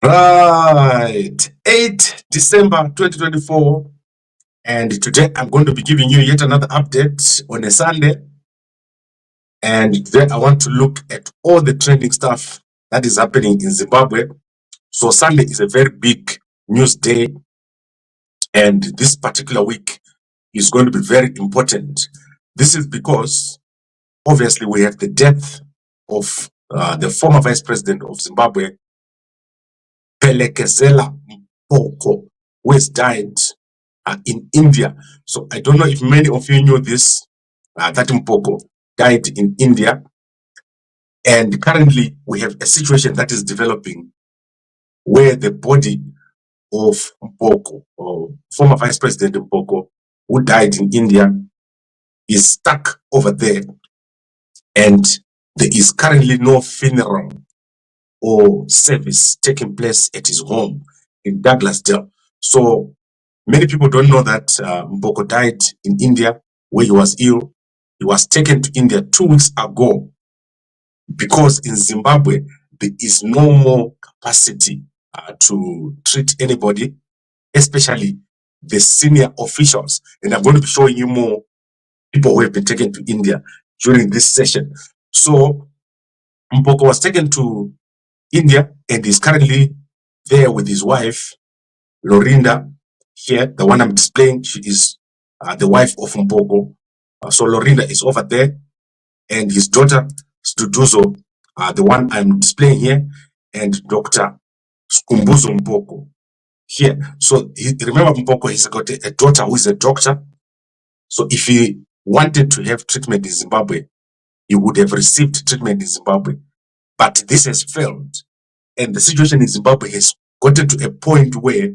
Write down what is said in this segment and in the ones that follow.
Right, 8 December 2024, and today I'm going to be giving you yet another update on a Sunday. And today I want to look at all the trending stuff that is happening in Zimbabwe. So Sunday is a very big news day, and this particular week is going to be very important. This is because obviously we have the death of the former Vice President of Zimbabwe, Phelekezela Mphoko, who has died in India. So I don't know if many of you knew this, that Mphoko died in India. And currently we have a situation that is developing where the body of Mphoko, or former Vice President Mphoko, who died in India, is stuck over there. And there is currently no funeral or service taking place at his home in Douglasdale. So many people don't know that Mphoko died in India where he was ill. He was taken to India 2 weeks ago because in Zimbabwe there is no more capacity to treat anybody, especially the senior officials. And I'm going to be showing you more people who have been taken to India during this session. So Mphoko was taken to India and is currently there with his wife, Lorinda. Here, the one I'm displaying, she is the wife of Mphoko. So Lorinda is over there, and his daughter, Studuzo, the one I'm displaying here, and Dr. Skumbuzo Mphoko here. So remember, Mphoko has got a daughter who is a doctor. So if he wanted to have treatment in Zimbabwe, he would have received treatment in Zimbabwe. But this has failed. And the situation in Zimbabwe has gotten to a point where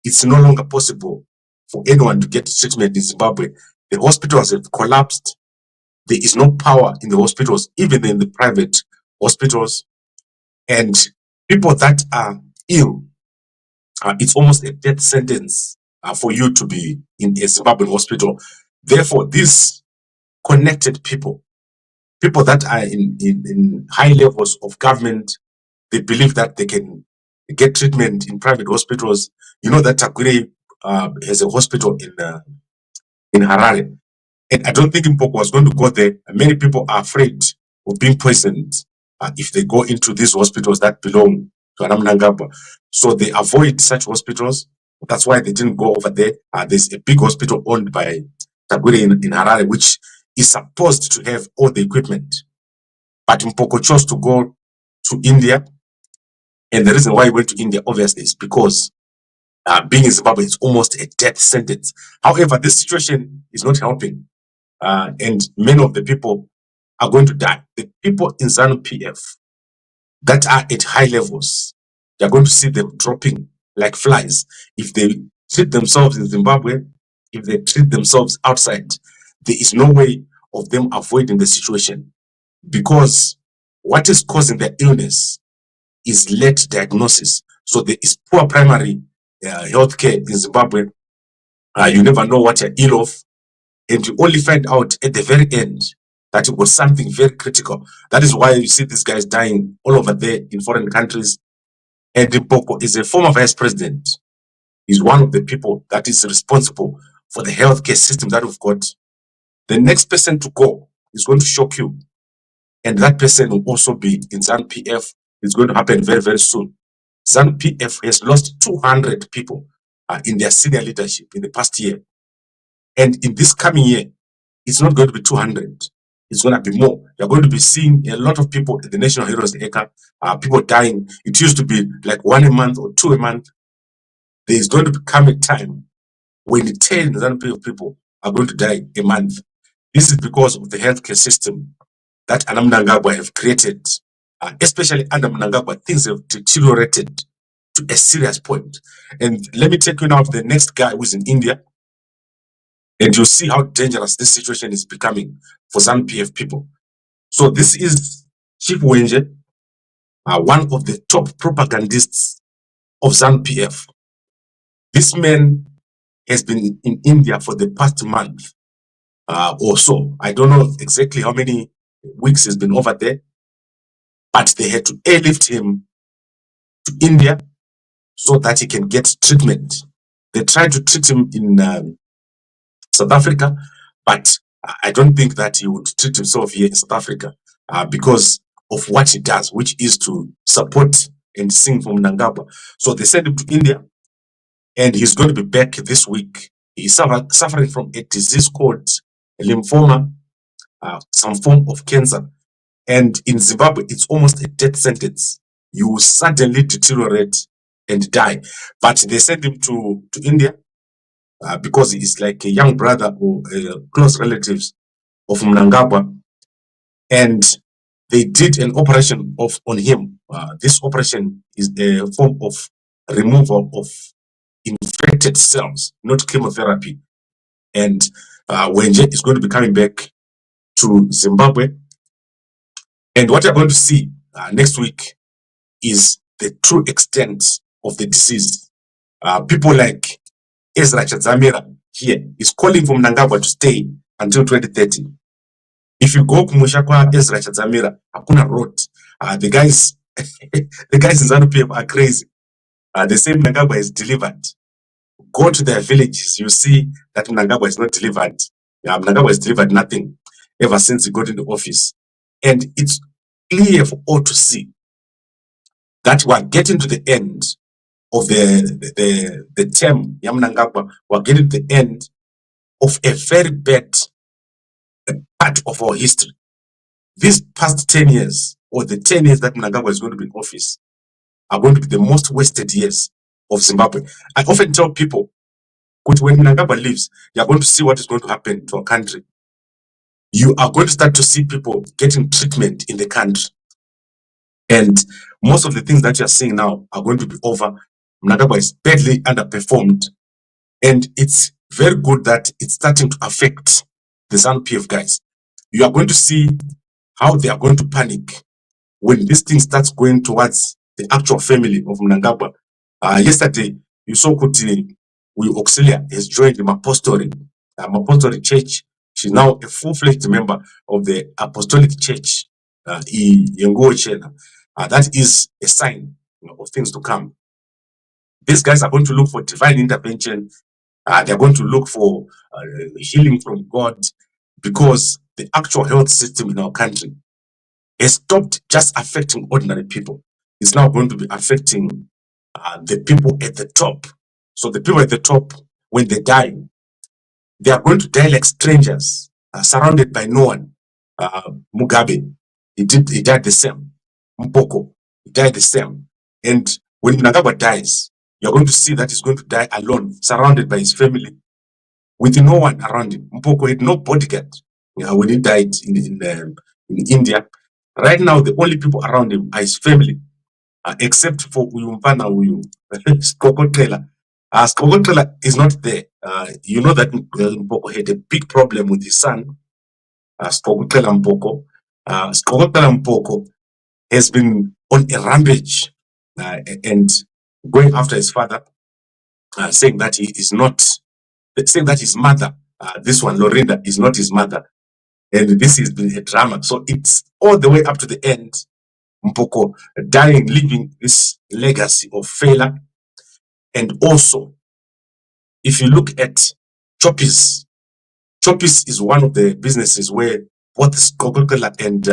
it's no longer possible for anyone to get treatment in Zimbabwe. The hospitals have collapsed. There is no power in the hospitals, even in the private hospitals. And people that are ill, it's almost a death sentence for you to be in a Zimbabwean hospital. Therefore, these connected people that are in high levels of government, they believe that they can get treatment in private hospitals. You know that Takwire has a hospital in Harare. And I don't think Mphoko was going to go there. Many people are afraid of being poisoned if they go into these hospitals that belong to Anamnangagwa. So they avoid such hospitals. That's why they didn't go over there. There's a big hospital owned by Takwire in Harare, which is supposed to have all the equipment. But Mphoko chose to go to India. And the reason why he went to India, obviously, is because being in Zimbabwe is almost a death sentence. However, this situation is not helping. And many of the people are going to die. The people in ZANU-PF that are at high levels, you're going to see them dropping like flies. If they treat themselves in Zimbabwe, if they treat themselves outside, there is no way of them avoiding the situation, because what is causing their illness is late diagnosis. So there is poor primary healthcare in Zimbabwe. You never know what you're ill of, and you only find out at the very end that it was something very critical. That is why you see these guys dying all over there in foreign countries. And Mphoko is a former vice president. He's one of the people that is responsible for the healthcare system that we've got. The next person to go is going to shock you. And that person will also be in ZANU-PF. It's going to happen very, very soon. ZANU-PF has lost 200 people in their senior leadership in the past year. And in this coming year, it's not going to be 200. It's going to be more. You're going to be seeing a lot of people at the National Heroes Acre, people dying. It used to be like 1 a month or 2 a month. There is going to become a time when 10 ZANU-PF people are going to die a month. This is because of the healthcare system that Anamnangagwa have created. Especially under Mnangagwa, things have deteriorated to a serious point. And let me take you now to the next guy who's in India, and you'll see how dangerous this situation is becoming for ZANU-PF people. So this is Chief Wenje, one of the top propagandists of ZANU-PF. This man has been in India for the past month or so. I don't know exactly how many weeks he's been over there, but they had to airlift him to India so that he can get treatment. They tried to treat him in South Africa, but I don't think that he would treat himself here in South Africa because of what he does, which is to support and sing from Mnangagwa. So they sent him to India, and he's going to be back this week. He's suffering from a disease called lymphoma, some form of cancer. And in Zimbabwe, it's almost a death sentence. You will suddenly deteriorate and die. But they sent him to India because he is like a young brother or close relatives of Mnangagwa. And they did an operation on him. This operation is a form of removal of infected cells, not chemotherapy. And Wenje is going to be coming back to Zimbabwe. And what you're going to see next week is the true extent of the disease. People like Ezra Chadzamira here is calling for Mnangagwa to stay until 2030. If you go kumusha kwa Ezra Chadzamira, hakuna road. The guys in ZANU-PF are crazy. They say Mnangagwa is delivered. Go to their villages, you see that Mnangagwa is not delivered. Mnangagwa has delivered nothing ever since he got into office. And it's clear for all to see that we're getting to the end of the term Mnangagwa. We're getting to the end of a very bad part of our history. These past 10 years, or the 10 years that Mnangagwa is going to be in office, are going to be the most wasted years of Zimbabwe. I often tell people, when Mnangagwa leaves, you're going to see what is going to happen to our country. You are going to start to see people getting treatment in the country. And most of the things that you're seeing now are going to be over. Mnangagwa is badly underperformed. And it's very good that it's starting to affect the ZANU-PF guys. You are going to see how they are going to panic when this thing starts going towards the actual family of Mnangagwa. Yesterday, you saw Kuti Auxilia has joined the Apostolic Church. She's now a full-fledged member of the Apostolic Church. That is a sign of things to come. These guys are going to look for divine intervention. They're going to look for healing from God, because the actual health system in our country has stopped just affecting ordinary people. It's now going to be affecting the people at the top. So the people at the top, when they die, they are going to die like strangers, surrounded by no one. Mugabe, he died the same. Mphoko, he died the same. And when Mnangagwa dies, you're going to see that he's going to die alone, surrounded by his family, with no one around him. Mphoko had no bodyguard when he died in India. Right now, the only people around him are his family, except for Uyumpana Uyu, Skokotrela. Skokotrela is not there. You know that Mphoko had a big problem with his son, Skokotrela Mphoko. Skokotrela Mphoko has been on a rampage and going after his father, saying that he is not, saying that his mother, this one, Lorinda, is not his mother. And this has been a drama. So it's all the way up to the end. Mphoko dying, leaving this legacy of failure. And also, if you look at Choppies is one of the businesses where both Skokotrela and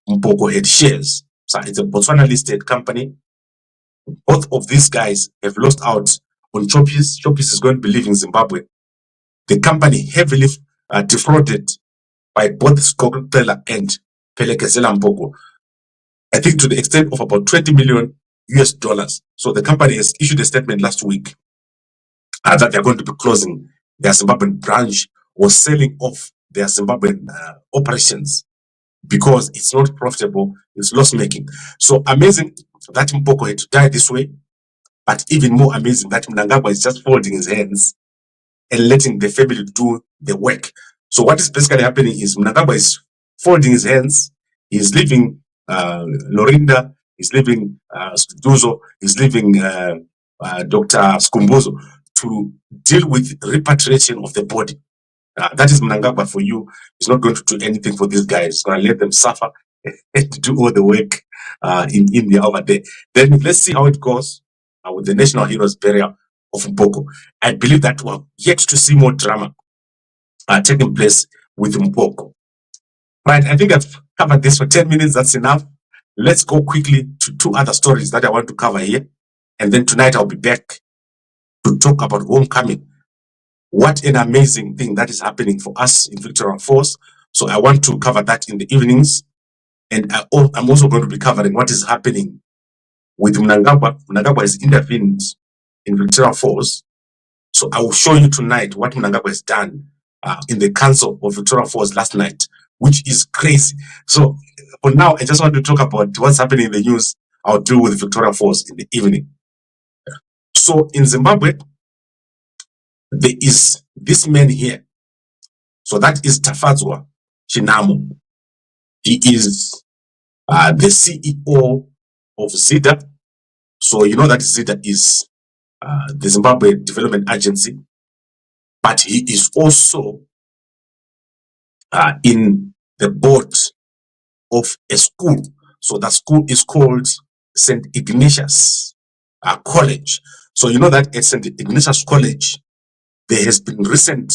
Mphoko had shares. So it's a Botswana listed company. Both of these guys have lost out on Choppies. Choppies is going to be leaving Zimbabwe. The company heavily defrauded by both Skokotrela and Phelekezela Mphoko, I think to the extent of about $20 million US. So the company has issued a statement last week that they're going to be closing their Zimbabwean branch or selling off their Zimbabwean operations because it's not profitable, it's loss-making. So amazing that Mphoko had to die this way, but even more amazing that Mnangagwa is just folding his hands and letting the family do the work. So what is basically happening is Mnangagwa is folding his hands. He's leaving Lorinda, he's leaving Duzo, he's leaving Dr. Skumbuzo to deal with repatriation of the body. That is Mnangagwa for you. He's not going to do anything for these guys. He's going to let them suffer and do all the work in India over there. Then let's see how it goes with the National Heroes Burial of Mphoko. I believe that we're yet to see more drama taking place with Mphoko. Right, I think I've covered this for 10 minutes. That's enough. Let's go quickly to two other stories that I want to cover here. And then tonight I'll be back to talk about homecoming. What an amazing thing that is happening for us in Victoria Falls. So I want to cover that in the evenings. And I'm also going to be covering what is happening with Mnangagwa. Mnangagwa has intervened in Victoria Falls. So I will show you tonight what Mnangagwa has done in the Council of Victoria Falls last night, which is crazy. So for now, I just want to talk about what's happening in the news. I'll deal with Victoria Falls in the evening. So in Zimbabwe, there is this man here. So that is Tafadzwa Chinamo. He is the CEO of ZIDA. So you know that ZIDA is the Zimbabwe Development Agency, but he is also in the board of a school. So that school is called St Ignatius College. So you know that at St Ignatius College, there has been recent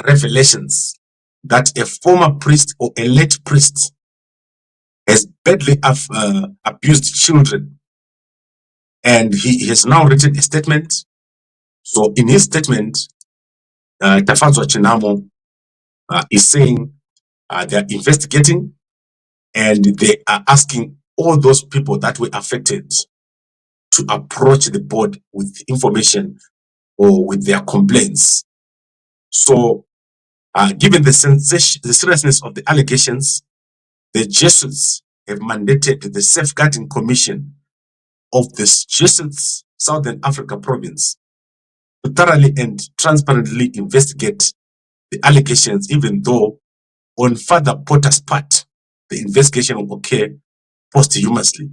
revelations that a former priest or a late priest has badly abused children. And he has now written a statement. So in his statement, Tafadzwa Chinamo is saying they are investigating and they are asking all those people that were affected to approach the board with information or with their complaints. So given the seriousness of the allegations, the Jesuits have mandated the Safeguarding Commission of the Jesuits Southern Africa province to thoroughly and transparently investigate the allegations, even though on Father Potter's part, the investigation will occur posthumously.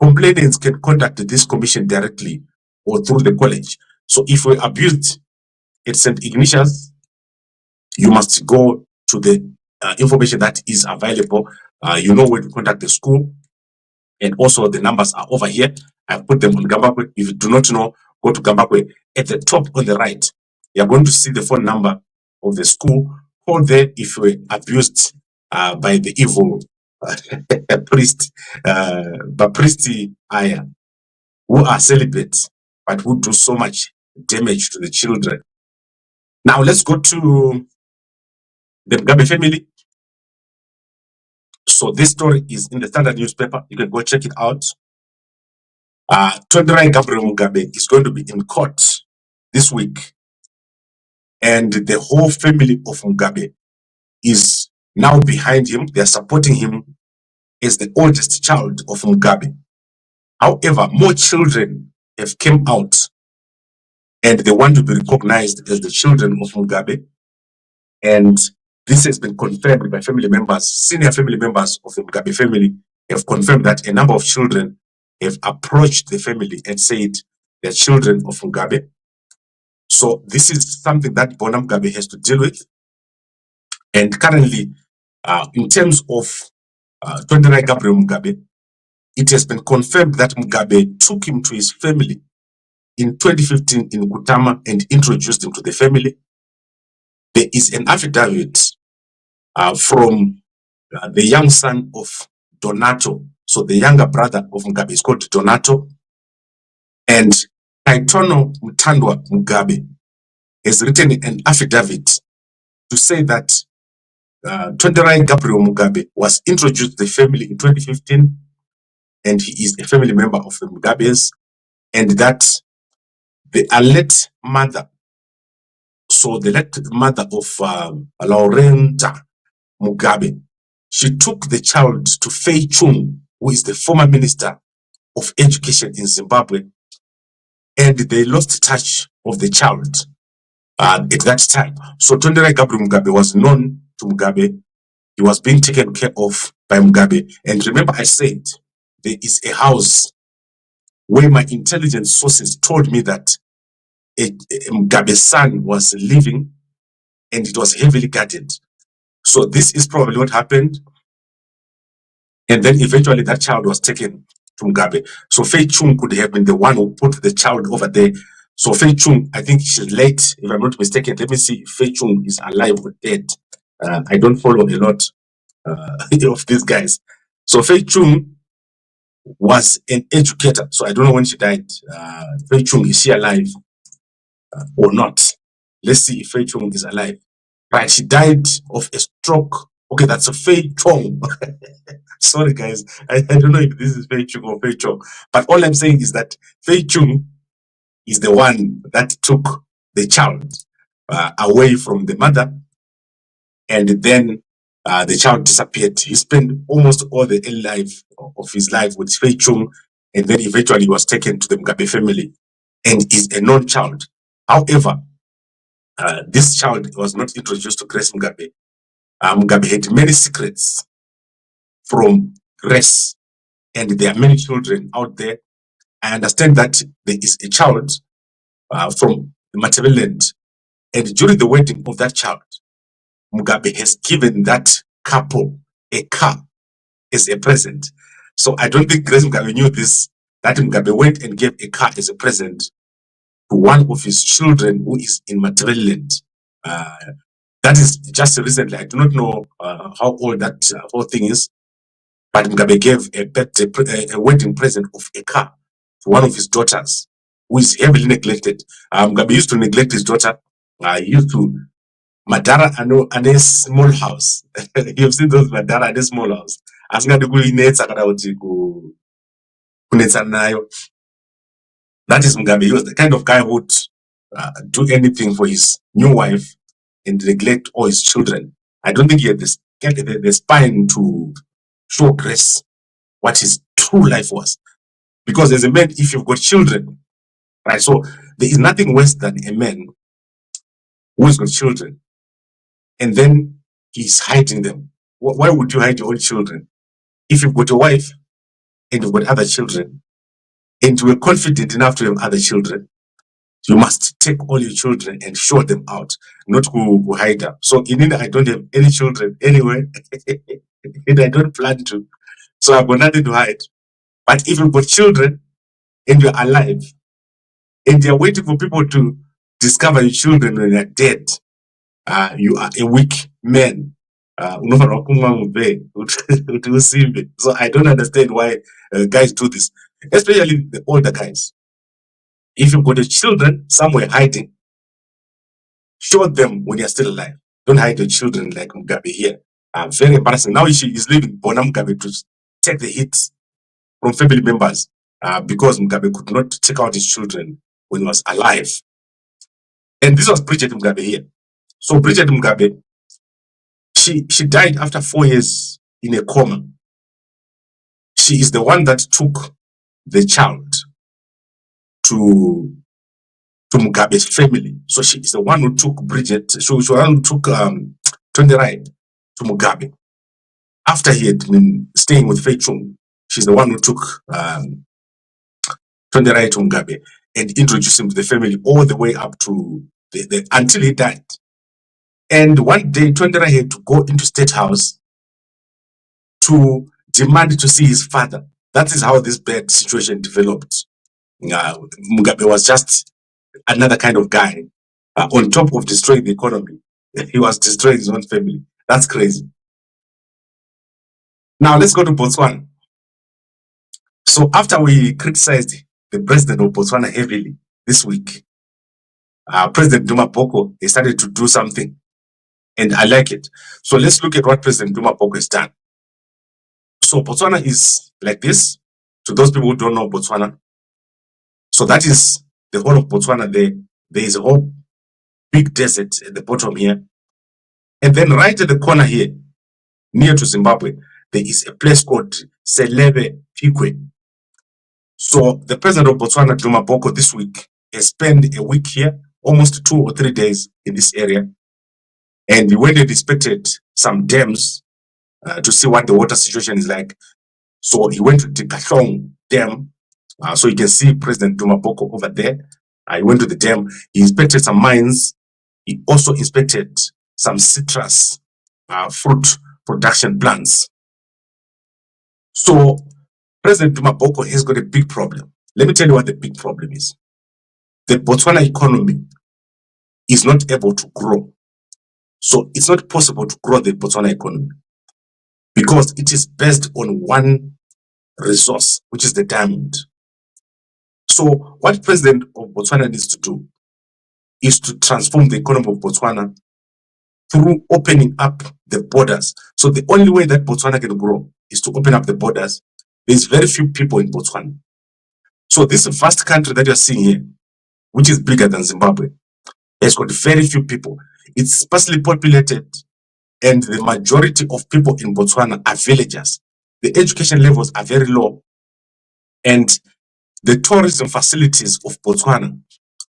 Complainants can contact this commission directly or through the college. So if we're abused at St. Ignatius, you must go to the information that is available. You know where to contact the school. And also the numbers are over here. I've put them on Gambakwe. If you do not know, go to Gambakwe. At the top on the right, you're going to see the phone number of the school. Call there if you were abused by the evil priest, Bapristi Aya, who are celibates, but who do so much damage to the children. Now let's go to the Mugabe family. So this story is in the Standard newspaper. You can go check it out. Tonderai Gabriel Mugabe is going to be in court this week. And the whole family of Mugabe is now behind him. They are supporting him as the oldest child of Mugabe. However, more children have come out and they want to be recognized as the children of Mugabe. And this has been confirmed by family members. Senior family members of the Mugabe family have confirmed that a number of children have approached the family and said they're children of Mugabe. So this is something that Bona Mugabe has to deal with. And currently, in terms of Tonderai Gabriel Mugabe, it has been confirmed that Mugabe took him to his family in 2015 in Kutama and introduced him to the family. There is an affidavit from the young son of Donato. So the younger brother of Mugabe is called Donato. And Kaitono Mutandwa Mugabe has written an affidavit to say that Tonderai Gabriel Mugabe was introduced to the family in 2015 and he is a family member of the Mugabes, and that the late mother, so the late mother of Laurenta Mugabe, she took the child to Fei Chung, who is the former minister of education in Zimbabwe, and they lost touch of the child at that time. So Tonderai Gabriel Mugabe was known to Mugabe. He was being taken care of by Mugabe. And remember, I said there is a house where my intelligence sources told me that a Mugabe's son was living and it was heavily guarded. So this is probably what happened. And then eventually that child was taken to Mugabe. So Fei Chung could have been the one who put the child over there. So Fei Chung, I think she's late, if I'm not mistaken. Let me see if Fei Chung is alive or dead. I don't follow a lot of these guys. So Fei Chung was an educator. So I don't know when she died. Fei Chung, is she alive or not? Let's see if Fei Chung is alive. Right, she died of a stroke. Okay, that's a Fei Chung. Sorry, guys. I don't know if this is Fei Chung or Fei Chung. But all I'm saying is that Fei Chung is the one that took the child away from the mother, and then the child disappeared. He spent almost all the early life of his life with Fei Chung, and then eventually he was taken to the Mugabe family and is a known child. However, this child was not introduced to Grace Mugabe. Mugabe had many secrets from Grace, and there are many children out there. I understand that there is a child from Matabeleland, and during the wedding of that child, Mugabe has given that couple a car as a present. So I don't think Grace Mugabe knew this, that Mugabe went and gave a car as a present to one of his children who is in Matabeleland. That is just recently. I do not know how old that whole thing is, but Mugabe gave a wedding present of a car to one of his daughters who is heavily neglected. Mugabe used to neglect his daughter. He used to Madara and a small house. You've seen those Madara and a small house. Asingadi kuinetsa kana kuti kunetsa nayo. That is Mugabe. He was the kind of guy who would do anything for his new wife and neglect all his children. I don't think he had the spine to show Grace what his true life was. Because as a man, if you've got children, right? So there is nothing worse than a man who has got children and then he's hiding them. Why would you hide your own children? If you've got a wife and you've got other children and you are confident enough to have other children, you must take all your children and show them out, not to hide them. So in India, I don't have any children anyway, and I don't plan to. So I've got nothing to hide. But if you've got children and you're alive and you're waiting for people to discover your children when they're dead, you are a weak man. So I don't understand why guys do this, especially the older guys. If you've got your children somewhere hiding, show them when you're still alive. Don't hide your children like Mugabe here. Very embarrassing. Now she is leaving Bona Mugabe to take the hit from family members because Mugabe could not take out his children when he was alive. And this was Bridget Mugabe here. So Bridget Mugabe, she died after 4 years in a coma. She is the one that took the child to Mugabe's family. So she is the one who took Bridget, she was the one who took Tonderai to Mugabe. After he had been staying with Fei Chung, she's the one who took Tonderai to Mugabe and introduced him to the family all the way up to until he died. And one day, Tonderai had to go into State House to demand to see his father. That is how this bad situation developed. Mugabe was just another kind of guy. On top of destroying the economy, he was destroying his own family. That's crazy. Now let's go to Botswana. So after we criticized the president of Botswana heavily this week, President Mphoko, he started to do something, and I like it. So let's look at what President Mphoko has done. So Botswana is like this. To those people who don't know Botswana, so that is the whole of Botswana. There is a whole big desert at the bottom here, and then right at the corner here, near to Zimbabwe, there is a place called Selebe Pikwe. So the president of Botswana, Mphoko, this week has spent a week here, almost 2 or 3 days in this area, and he went and inspected some dams to see what the water situation is like. So he went to the Kahlong Dam. So you can see President Mphoko over there. He went to the dam. He inspected some mines. He also inspected some citrus fruit production plants. So President Mphoko has got a big problem. Let me tell you what the big problem is. The Botswana economy is not able to grow. So it's not possible to grow the Botswana economy because it is based on one resource, which is the diamond. So what President of Botswana needs to do is to transform the economy of Botswana through opening up the borders. So the only way that Botswana can grow is to open up the borders. There's very few people in Botswana. So this vast country that you're seeing here, which is bigger than Zimbabwe, has got very few people. It's sparsely populated, and the majority of people in Botswana are villagers. The education levels are very low, and the tourism facilities of Botswana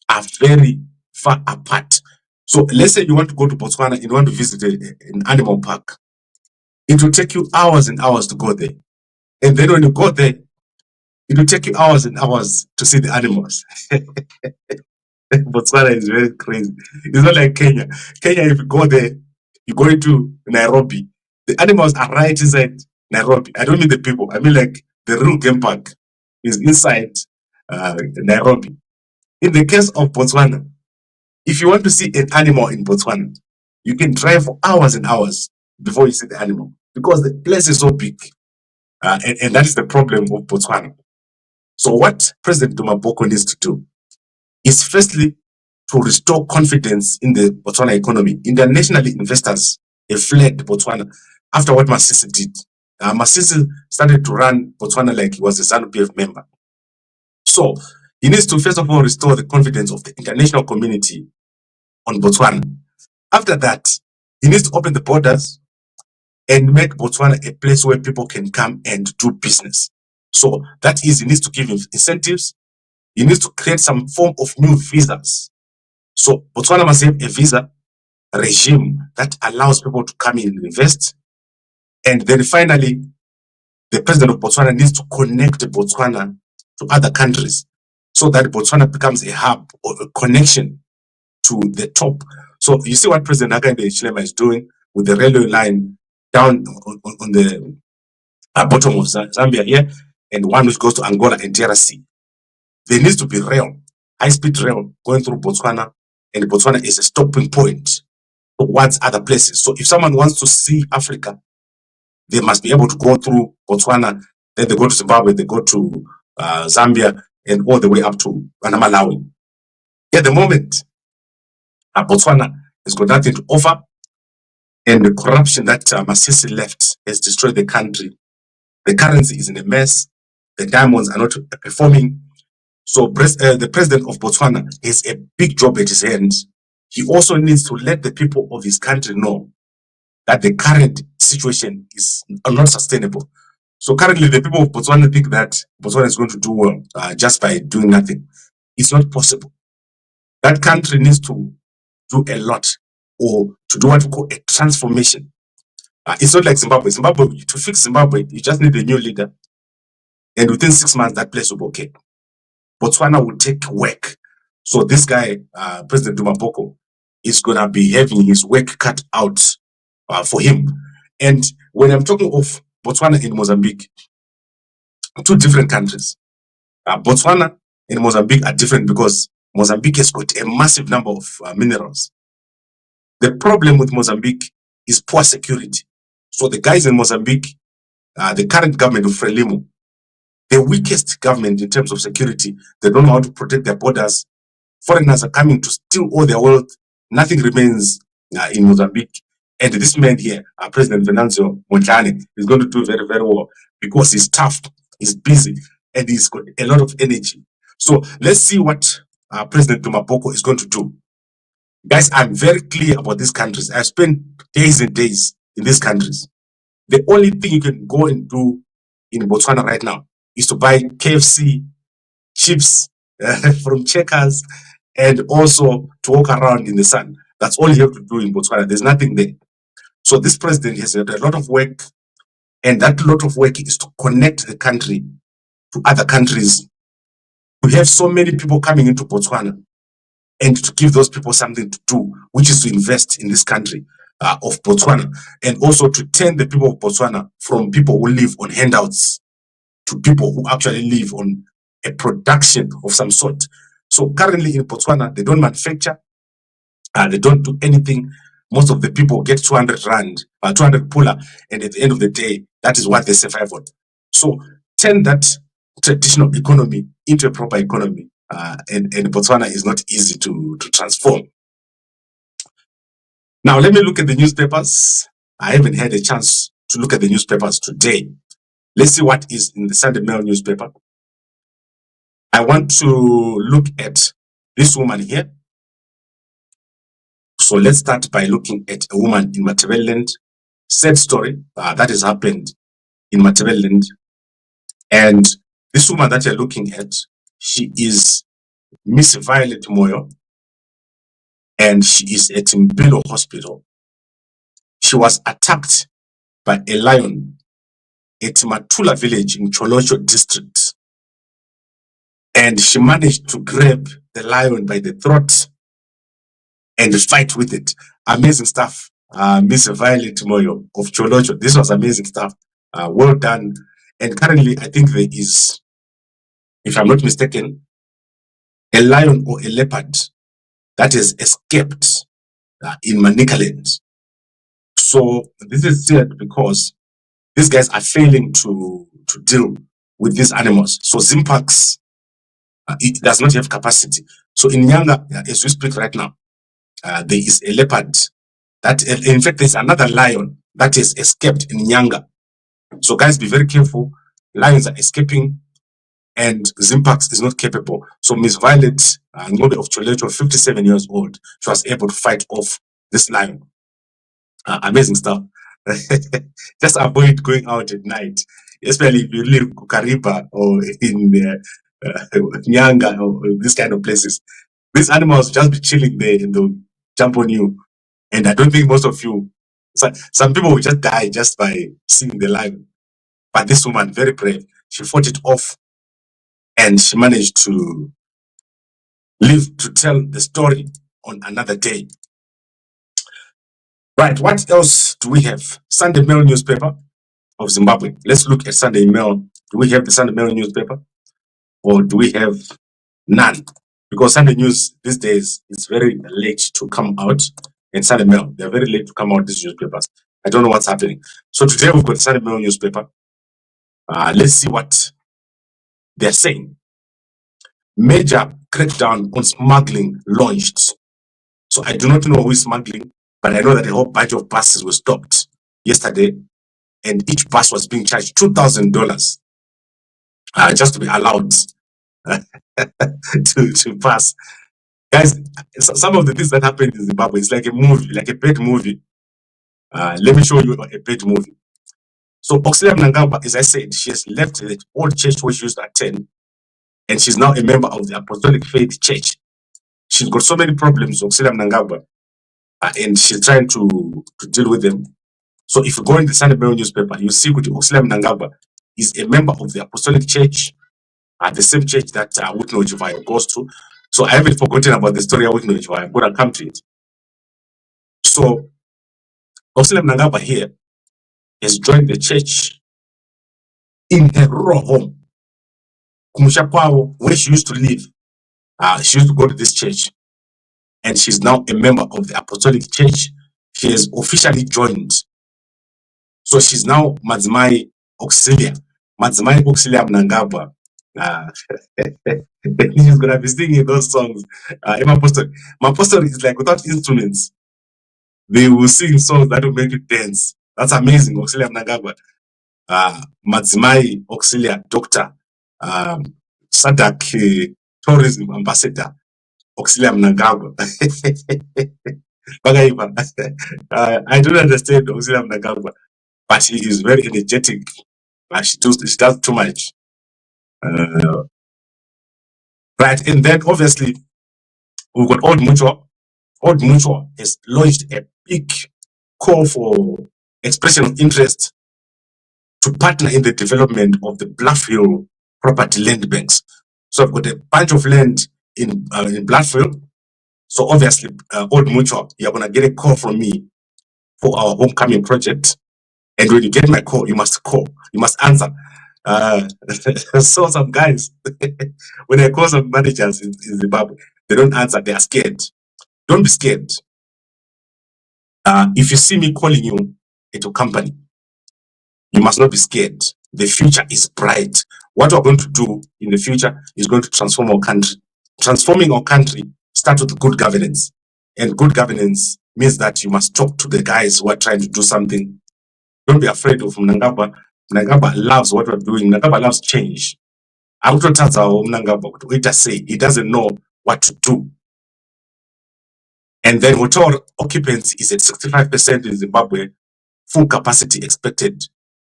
are very far apart. So let's say you want to go to Botswana and you want to visit an animal park. It will take you hours and hours to go there. And then when you go there, it will take you hours and hours to see the animals. Botswana is very crazy. It's not like Kenya. Kenya, if you go there, you go into Nairobi. The animals are right inside Nairobi. I don't mean the people. I mean like the real game park is inside Nairobi. In the case of Botswana, if you want to see an animal in Botswana, you can drive for hours and hours before you see the animal because the place is so big. And that is the problem of Botswana. So what President Mphoko needs to do is firstly to restore confidence in the Botswana economy. International investors have fled Botswana after what Masisi did. Masisi started to run Botswana like he was a ZANU-PF member. So he needs to first of all restore the confidence of the international community on Botswana. After that, he needs to open the borders and make Botswana a place where people can come and do business. So that is, he needs to give incentives. He needs to create some form of new visas. So Botswana must have a visa regime that allows people to come in and invest. And then finally, the president of Botswana needs to connect Botswana to other countries so that Botswana becomes a hub or a connection to the top. So you see what President Hakainde Hichilema is doing with the railway line down on the bottom of Zambia here, and one which goes to Angola and DRC. There needs to be rail, high-speed rail going through Botswana, and Botswana is a stopping point towards other places. So if someone wants to see Africa, they must be able to go through Botswana, then they go to Zimbabwe, they go to Zambia, and all the way up to Malawi. At the moment, Botswana has got nothing to offer, and the corruption that Masisi left has destroyed the country. The currency is in a mess. The diamonds are not performing. So the president of Botswana has a big job at his hands. He also needs to let the people of his country know that the current situation is not sustainable. So currently, the people of Botswana think that Botswana is going to do well just by doing nothing. It's not possible. That country needs to do a lot, or to do what we call a transformation. It's not like Zimbabwe. Zimbabwe, to fix Zimbabwe, you just need a new leader. And within 6 months, that place will be okay. Botswana will take work. So this guy, President Mphoko, is going to be having his work cut out for him. And when I'm talking of Botswana and Mozambique, two different countries. Botswana and Mozambique are different because Mozambique has got a massive number of minerals. The problem with Mozambique is poor security. So the guys in Mozambique, the current government of Frelimo, the weakest government in terms of security, they don't know how to protect their borders. Foreigners are coming to steal all their wealth. Nothing remains in Mozambique. And this man here, President Venancio Mondlane, is going to do very, very well because he's tough, he's busy, and he's got a lot of energy. So let's see what President Mphoko is going to do. Guys, I'm very clear about these countries. I spent days and days in these countries. The only thing you can go and do in Botswana right now is to buy KFC, chips from Checkers, and also to walk around in the sun. That's all you have to do in Botswana. There's nothing there. So this president has had a lot of work, and that lot of work is to connect the country to other countries. We have so many people coming into Botswana, and to give those people something to do, which is to invest in this country. of Botswana, and also to turn the people of Botswana from people who live on handouts to people who actually live on a production of some sort. So currently in Botswana, they don't manufacture, they don't do anything. Most of the people get 200 rand, 200 pula, and at the end of the day, that is what they survive on. So turn that traditional economy into a proper economy, and Botswana is not easy to transform. Now, let me look at the newspapers. I haven't had a chance to look at the newspapers today. Let's see what is in the Sunday Mail newspaper. I want to look at this woman here. So let's start by looking at a woman in Matabeleland. Sad story that has happened in Matabeleland. And this woman that you're looking at, she is Miss Violet Moyo, and she is at Mbilo Hospital. She was attacked by a lion at Matula village in Cholocho district. And she managed to grab the lion by the throat and fight with it. Amazing stuff. Miss Violet Moyo of Cholocho. This was amazing stuff. Well done. And currently, I think there is, if I'm not mistaken, a lion or a leopard that has escaped in Manicaland. So this is sad because these guys are failing to deal with these animals. So Zimpax, it does not have capacity. So in Nyanga, as we speak right now, there is a leopard that, in fact, there's another lion that has escaped in Nyanga. So guys, be very careful. Lions are escaping, and Zimpax is not capable. So Miss Violet Ngobe of Cholecho, 57 years old, she was able to fight off this lion. Amazing stuff. Just avoid going out at night, especially if you live Kariba or in Nyanga or this kind of places. These animals just be chilling there and they'll jump on you. And I don't think most of you, some people will just die just by seeing the lion. But this woman, very brave, she fought it off and she managed to live to tell the story on another day. Right, what else do we have? Sunday Mail newspaper of Zimbabwe. Let's look at Sunday Mail. Do we have the Sunday Mail newspaper? Or do we have none? Because Sunday News these days is very late to come out. And Sunday Mail, they're very late to come out, these newspapers. I don't know what's happening. So today we've got the Sunday Mail newspaper. Let's see what they're saying. Major crackdown on smuggling launched. So I do not know who is smuggling, but I know that a whole bunch of buses were stopped yesterday, and each bus was being charged $2,000 just to be allowed to pass. Guys, some of the things that happened in Zimbabwe is like a movie, like a bad movie. Let me show you a bad movie. So Phelekezela Mphoko, as I said, she has left the old church where she used to attend, and she's now a member of the Apostolic Faith Church. She's got so many problems, Phelekezela Mphoko, and she's trying to deal with them. So if you go in the Sunday Mail newspaper, you see Phelekezela Mphoko is a member of the Apostolic Church, the same church that Witno Jivaya goes to. So I haven't forgotten about the story of Witno Jivaya. I'm going to come to it. So Phelekezela Mphoko here has joined the church in her raw home, where she used to live. She used to go to this church, and she's now a member of the Apostolic Church. She has officially joined. So she's now Madzimai Auxilia. Madzimai Auxilia Mnangagwa. She's gonna be singing those songs. Mapostori is like without instruments. They will sing songs that will make you dance. That's amazing. Auxilia Mnangagwa. Madzimai Auxilia, Doctor. Sadak Tourism Ambassador. Auxilia Mnangagwa. I don't understand Auxilia Mnangagwa, but he is very energetic. She does too much. Right, and then obviously we've got Old Mutual. Old Mutual has launched a big call for expression of interest to partner in the development of the Bluff Hill property land banks. So I've got a bunch of land in Bluff Hill. So obviously, Old Mutual, you're gonna get a call from me for our homecoming project. And when you get my call, you must call, you must answer. So some guys, when I call some managers in Zimbabwe, they don't answer, they are scared. Don't be scared. If you see me calling you at your company, you must not be scared. The future is bright. What we're going to do in the future is going to transform our country. Transforming our country starts with good governance. And good governance means that you must talk to the guys who are trying to do something. Don't be afraid of Mnangagwa. Mnangagwa loves what we're doing. Mnangagwa loves change. He doesn't know what to do. And then hotel occupancy is at 65% in Zimbabwe, full capacity expected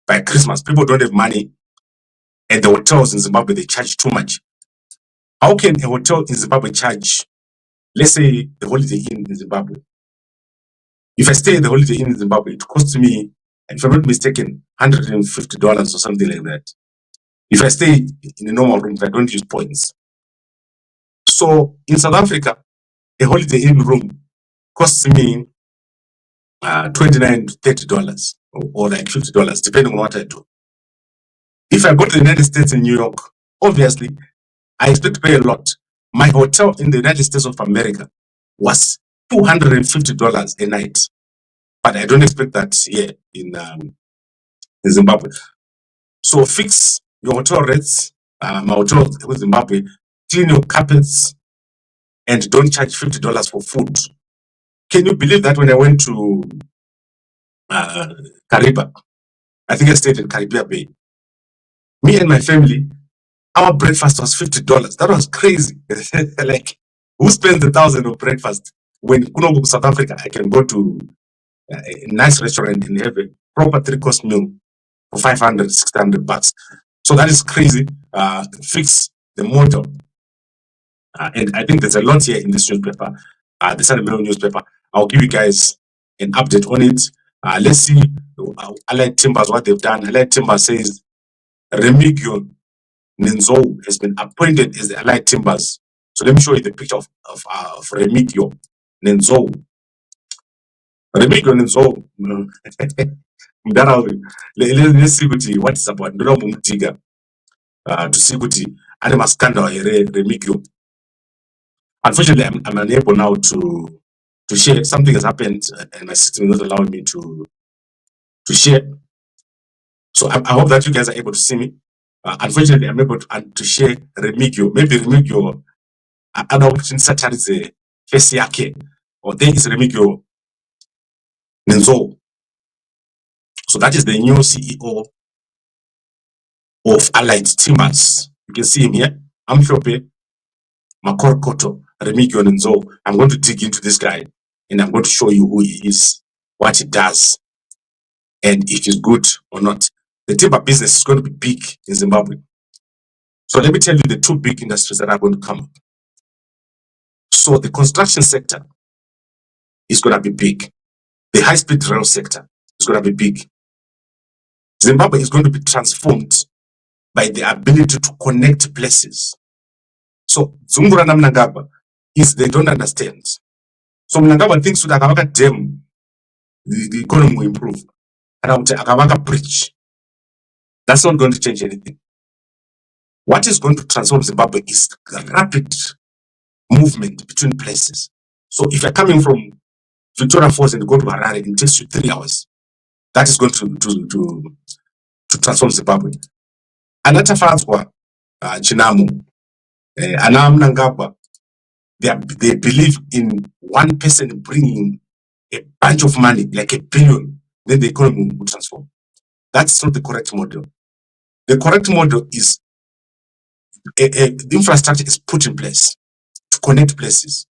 by Christmas. People don't have money, and the hotels in Zimbabwe, they charge too much. How can a hotel in Zimbabwe charge, let's say, the Holiday Inn in Zimbabwe? If I stay at the Holiday Inn in Zimbabwe, it costs me, if I'm not mistaken, $150 or something like that. If I stay in a normal room, I don't use points. So in South Africa, a Holiday Inn room costs me $29 to $30 or like $50, depending on what I do. If I go to the United States in New York, obviously, I expect to pay a lot. My hotel in the United States of America was $250 a night. But I don't expect that here in Zimbabwe. So fix your hotel rates, my hotel in Zimbabwe, clean your carpets, and don't charge $50 for food. Can you believe that when I went to Kariba, I think I stayed in Caribbean Bay, me and my family, our breakfast was $50. That was crazy. Like, who spends $1,000 on breakfast? When I go to South Africa, I can go to a nice restaurant and have a proper 3-course meal for $500, $600. So that is crazy. Fix the model. And I think there's a lot here in this newspaper, the Sunday Mirror newspaper. I'll give you guys an update on it. Let's see Allied Timbers, what they've done. Allied Timbers says Remigio Nenzo has been appointed as the Allied Timbers. So let me show you the picture of Remigio Nenzo. Remigio Nenzo. Let's see what is about. To see what animal scandal Remigio. Unfortunately, I'm unable now to share. Something has happened and my system is not allowing me to share. So I hope that you guys are able to see me. Unfortunately, I'm able to share Remigio. Maybe Remigio, other option such as the face yake, or there is Remigio Nenzo. So that is the new CEO of Allied Timbers. You can see him here. I'm Mphoko Makorkoto Remigio Nenzo. I'm going to dig into this guy and I'm going to show you who he is, what he does, and if he's good or not. The timber business is going to be big in Zimbabwe. So let me tell you the two big industries that are going to come up. So the construction sector is going to be big. The high-speed rail sector is going to be big. Zimbabwe is going to be transformed by the ability to connect places. So Zungura na Mnangagwa is they don't understand. So Mnangagwa thinks that Akawaka dam, the economy will improve. And Akawaka bridge. That's not going to change anything. What is going to transform Zimbabwe is rapid movement between places. So if you're coming from Victoria Falls and go to Harare, it takes you 3 hours. That is going to transform Zimbabwe. And Tafadzwa Chinamo, Ana Mnangagwa, they believe in one person bringing a bunch of money, like $1 billion, then the economy will transform. That's not the correct model. The correct model is the infrastructure is put in place to connect places.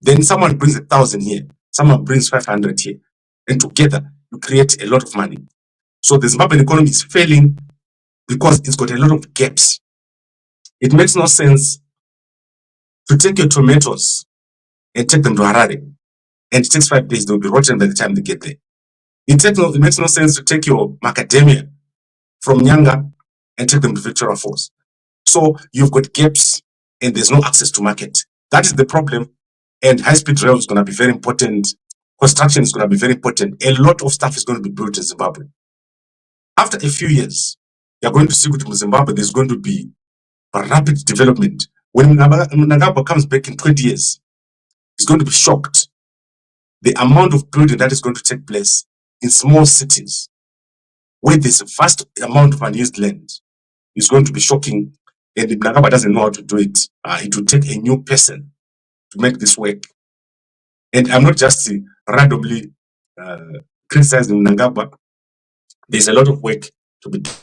Then someone brings 1,000 here, someone brings 500 here, and together you create a lot of money. So the Zimbabwean economy is failing because it's got a lot of gaps. It makes no sense to take your tomatoes and take them to Harare, and it takes 5 days, they'll be rotten by the time they get there. It makes no sense to take your macadamia from Nyanga and take them to Victoria Falls. So you've got gaps and there's no access to market. That is the problem. And high-speed rail is going to be very important construction is going to be very important. A lot of stuff is going to be built in Zimbabwe. After a few years, you're going to see with Zimbabwe, there's going to be a rapid development. When Mnangagwa comes back in 20 years, he's going to be shocked. The amount of building that is going to take place in small cities, where there's a vast amount of unused land, is going to be shocking. And if Mnangagwa doesn't know how to do it, it will take a new person to make this work. And I'm not just randomly criticizing Mnangagwa. There's a lot of work to be done.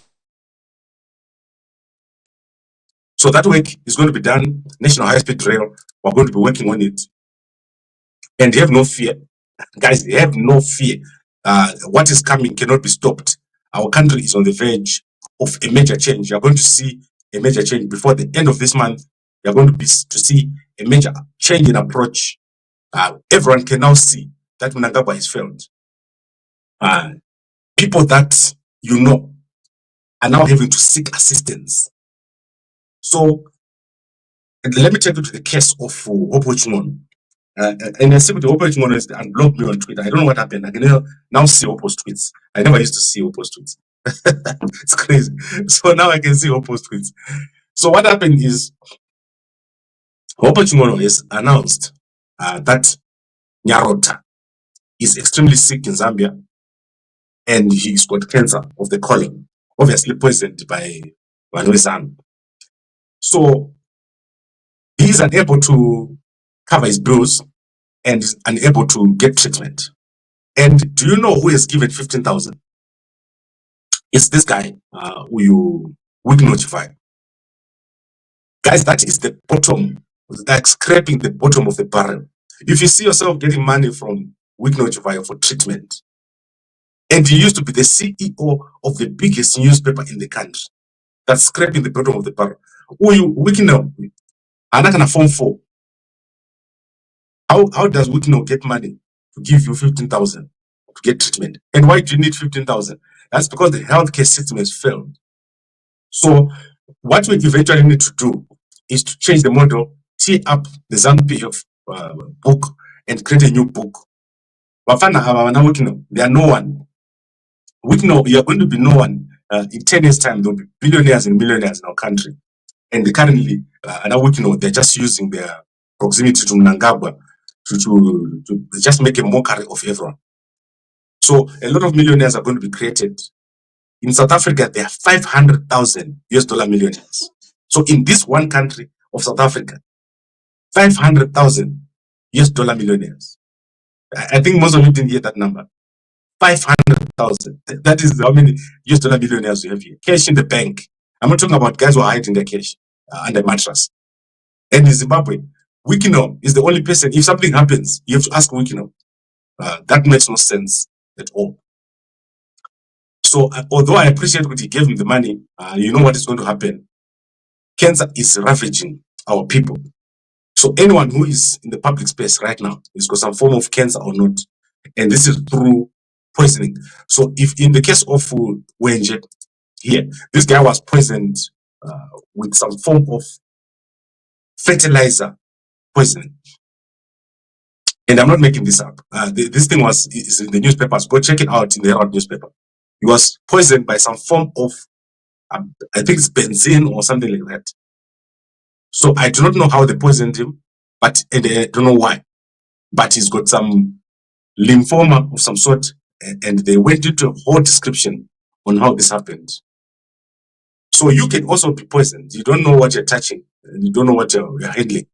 So that work is going to be done. National High-Speed Rail, we're going to be working on it. And you have no fear. Guys, you have no fear. What is coming cannot be stopped. Our country is on the verge of a major change. You're going to see a major change before the end of this month. You're going to see a major change in approach. Everyone can now see that Mnangagwa has failed. People that you know are now having to seek assistance. So let me take you to the case of Hope Chimono. And I see with the Hope Chimono is unblocked me on Twitter. I don't know what happened. I can now see Hope's tweets. I never used to see Hope's tweets. It's crazy. So now I can see Hope's tweets. So what happened is Hope Chimono has announced that Nyarota is extremely sick in Zambia, and he's got cancer of the colon, obviously poisoned by Vanwezam. So he is unable to cover his bills and is unable to get treatment. And do you know who has given 15,000? It's this guy who you would notify. Guys, that is the bottom, like scraping the bottom of the barrel. If you see yourself getting money from Week Notifier for treatment, and you used to be the CEO of the biggest newspaper in the country, that's scraping the bottom of the barrel. Who you Wikino? I'm not gonna phone for. How does Wikino get money to give you 15,000 to get treatment? And why do you need 15,000? That's because the healthcare system has failed. So what we eventually need to do is to change the model, tee up the ZANU-PF book, and create a new book. They are no one. You are going to be no one. In 10 years' time, there will be billionaires and millionaires in our country. And currently, they're just using their proximity to Mnangagwa to just make a mockery of everyone. So a lot of millionaires are going to be created. In South Africa, there are 500,000 US dollar millionaires. So in this one country of South Africa, 500,000 US dollar millionaires. I think most of you didn't hear that number. 500,000. That is how many US dollar millionaires we have here. Cash in the bank. I'm not talking about guys who are hiding their cash under mattress. And in Zimbabwe, Wikino is the only person. If something happens, you have to ask Wikino. That makes no sense at all. So although I appreciate what he gave him the money, you know what is going to happen. Cancer is ravaging our people. So anyone who is in the public space right now is got some form of cancer or not. And this is through poisoning. So if in the case of Wenje here, this guy was poisoned with some form of fertilizer poisoning. And I'm not making this up. This thing is in the newspapers. Go check it out in the Herald newspaper. He was poisoned by some form of, I think it's benzene or something like that. So I do not know how they poisoned him, but and I don't know why. But he's got some lymphoma of some sort, and they went into a whole description on how this happened. So you can also be poisoned. You don't know what you're touching, and you don't know what you're handling.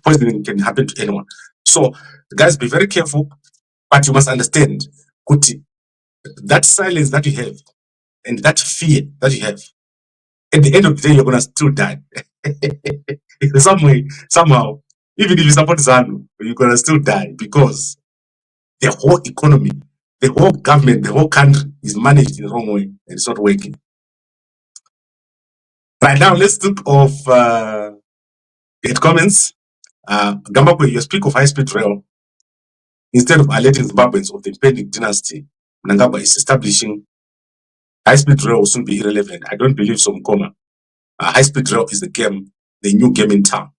Poisoning can happen to anyone. So guys, be very careful, but you must understand, Kuti, that silence that you have and that fear that you have, at the end of the day, you're gonna still die. In some way, somehow, even if you support ZANU, you're gonna still die because the whole economy, the whole government, the whole country is managed in the wrong way and it's not working. Right now, let's think of get comments. Gambakwe, you speak of high-speed rail. Instead of alerting Zimbabweans of the impending dynasty, Mnangagwa is establishing high-speed rail will soon be irrelevant. I don't believe so, Mkoma. High-speed rail is the game, the new game in town.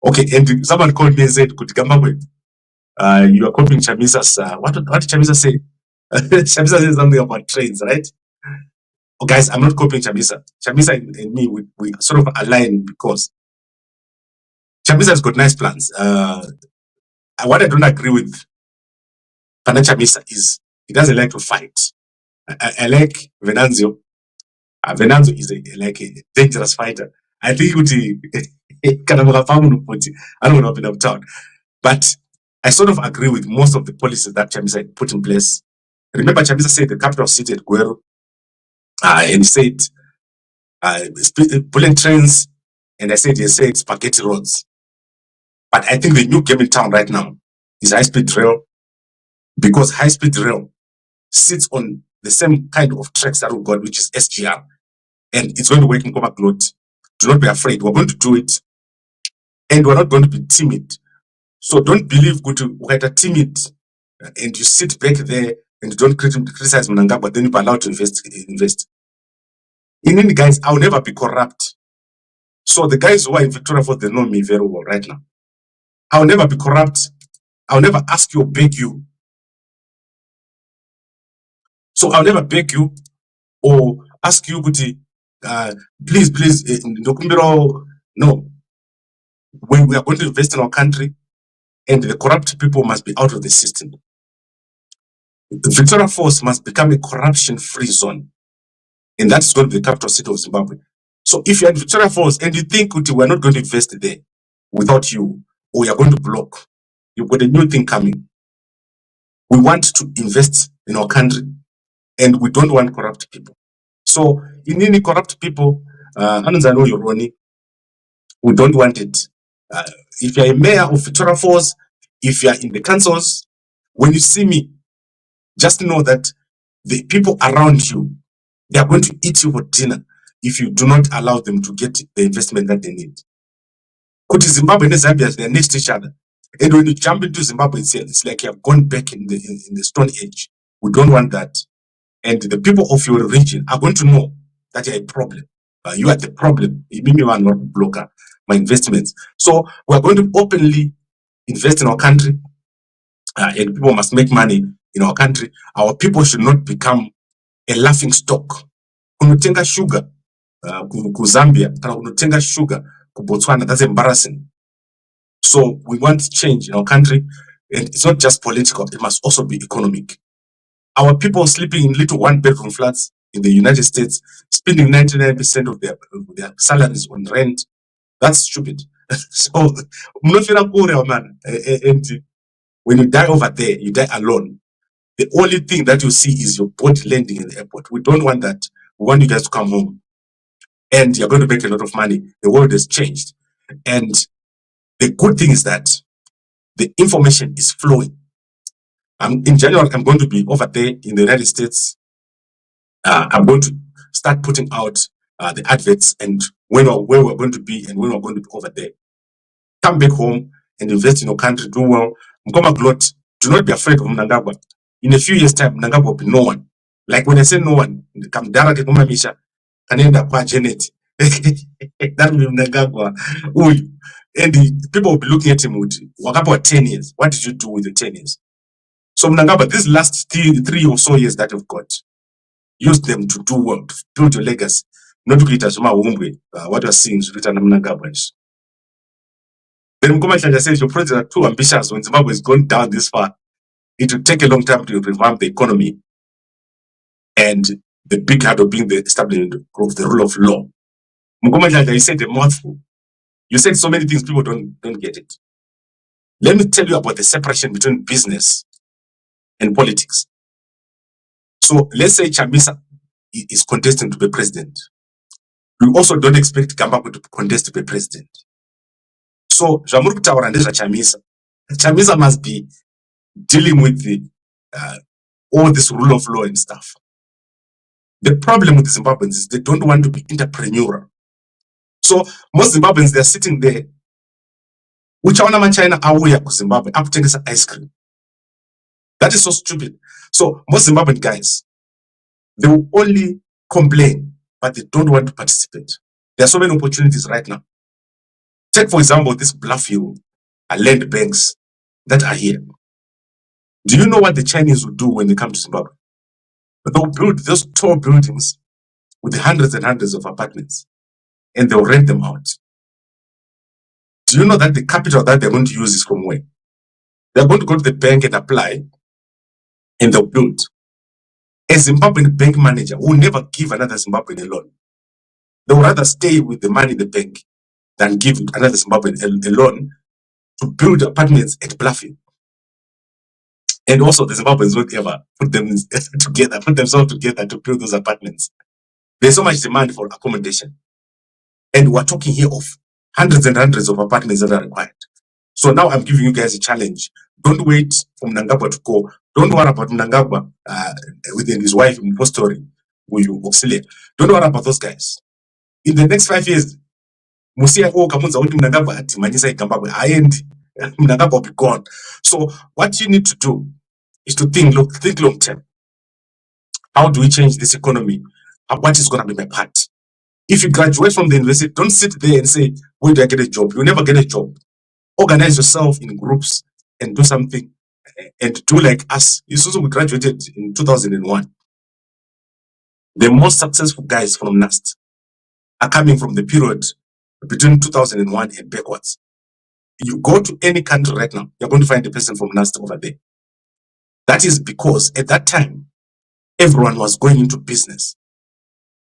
Okay, and someone called me and said, "Could Gambakwe, You are copying Chamisa's. What did Chamisa say? Chamisa says something about trains, right? Oh, guys, I'm not copying Chamisa. Chamisa and me, we sort of align because Chamisa has got nice plans. What I don't agree with Pana Chamisa is he doesn't like to fight. I like Venanzio. Venanzio is like a dangerous fighter. I think I don't want to be up town. But I sort of agree with most of the policies that Chamisa put in place. Remember, Chamisa said the capital city at Guero, and he said bullet trains, and he said spaghetti roads. But I think the new game in town right now is high-speed rail, because high-speed rail sits on the same kind of tracks that we got, which is SGR, and it's going to work in Komaglot. Do not be afraid. We're going to do it, and we're not going to be timid. So don't believe we're timid and you sit back there and you don't criticize Mnangagwa, but then you're allowed to invest. In any guys, I'll never be corrupt. So the guys who are in Victoria Falls, they know me very well right now. I'll never be corrupt. I'll never ask you or beg you. So I'll never beg you or ask you, please, no. When we are going to invest in our country, and the corrupt people must be out of the system. The Victoria Falls must become a corruption-free zone. And that's going to be the capital city of Zimbabwe. So if you're in Victoria Falls and you think we're not going to invest there without you, or you're going to block, you've got a new thing coming. We want to invest in our country, and we don't want corrupt people. So in any corrupt people, Ananzano Yoroni, we don't want it. If you're a mayor of Victoria Falls, if you're in the councils, when you see me, just know that the people around you, they are going to eat you for dinner if you do not allow them to get the investment that they need. Kuti Zimbabwe and Zambia, they are next to each other. And when you jump into Zimbabwe, it's like you have gone back in the Stone Age. We don't want that. And the people of your region are going to know that you're a problem. You are the problem. You are not blocker my investments. So we are going to openly invest in our country, and people must make money in our country. Our people should not become a laughing stock. Kunotenga sugar ku Zambia, kunotenga sugar ku Botswana, that's embarrassing. So we want change in our country, and it's not just political, it must also be economic. Our people sleeping in little one-bedroom flats in the United States, spending 99% of their salaries on rent, that's stupid. So, and when you die over there, you die alone. The only thing that you see is your body landing in the airport. We don't want that. We want you guys to come home. And you're going to make a lot of money. The world has changed. And the good thing is that the information is flowing. In January, I'm going to be over there in the United States. I'm going to start putting out the adverts and where we're going to be and when we're going to be over there. Come back home and invest in your country, do well. Mkomaglot, do not be afraid of Mnangagwa. In a few years' time, Mnangagwa will be no one. Like when I say no one, Kamdara ke Misha, Kanenda kwa Janet. That will be Mnangagwa. And the people will be looking at him with, what about 10 years? What did you do with the 10 years? So Mnangagwa, these last three or so years that you've got, use them to do well, to build your legacy. Not to get as what you're seeing is written in Mnangagwa. Then Mkomaglot says your projects are too ambitious. When Zimbabwe is going down this far, it will take a long time to revamp the economy and the big hurdle being the establishment of the rule of law. Mkomaglot, you said a mouthful. You said so many things, people don't get it. Let me tell you about the separation between business and politics. So let's say Chamisa is contesting to be president. We also don't expect Gambako to contest to be president. So Jamuru Tower and Chamisa. Chamisa must be dealing with the all this rule of law and stuff. The problem with the Zimbabweans is they don't want to be entrepreneurial. So most Zimbabweans, they're sitting there. Which one China are we at Zimbabwe? I'm taking some ice cream. That is so stupid. So most Zimbabwean guys, they will only complain, but they don't want to participate. There are so many opportunities right now. Take, for example, this Bluffville land banks that are here. Do you know what the Chinese will do when they come to Zimbabwe? They'll build those tall buildings with hundreds and hundreds of apartments, and they'll rent them out. Do you know that the capital that they're going to use is from where? They're going to go to the bank and apply, and they'll build. A Zimbabwean bank manager will never give another Zimbabwean a loan. They would rather stay with the money in the bank than give another Zimbabwean a loan to build apartments at Bluffy. And also, the Zimbabweans won't ever put them together, put themselves together to build those apartments. There's so much demand for accommodation. And we're talking here of hundreds and hundreds of apartments that are required. So now I'm giving you guys a challenge. Don't wait for Mnangagwa to go. Don't worry about Mnangagwa with his wife Mpostori, who you auxilia. Don't worry about those guys. In the next 5 years, Musia Kamunza will Mnangagwa at Manisa Ikambabwe. Mnangagwa will be gone. So what you need to do is to think long term. How do we change this economy? What is going to be my part? If you graduate from the university, don't sit there and say, where do I get a job? You'll never get a job. Organize yourself in groups and do something and do like us. We graduated in 2001. The most successful guys from NAST are coming from the period between 2001 and backwards. You go to any country right now, you're going to find a person from NAST over there. That is because at that time, everyone was going into business.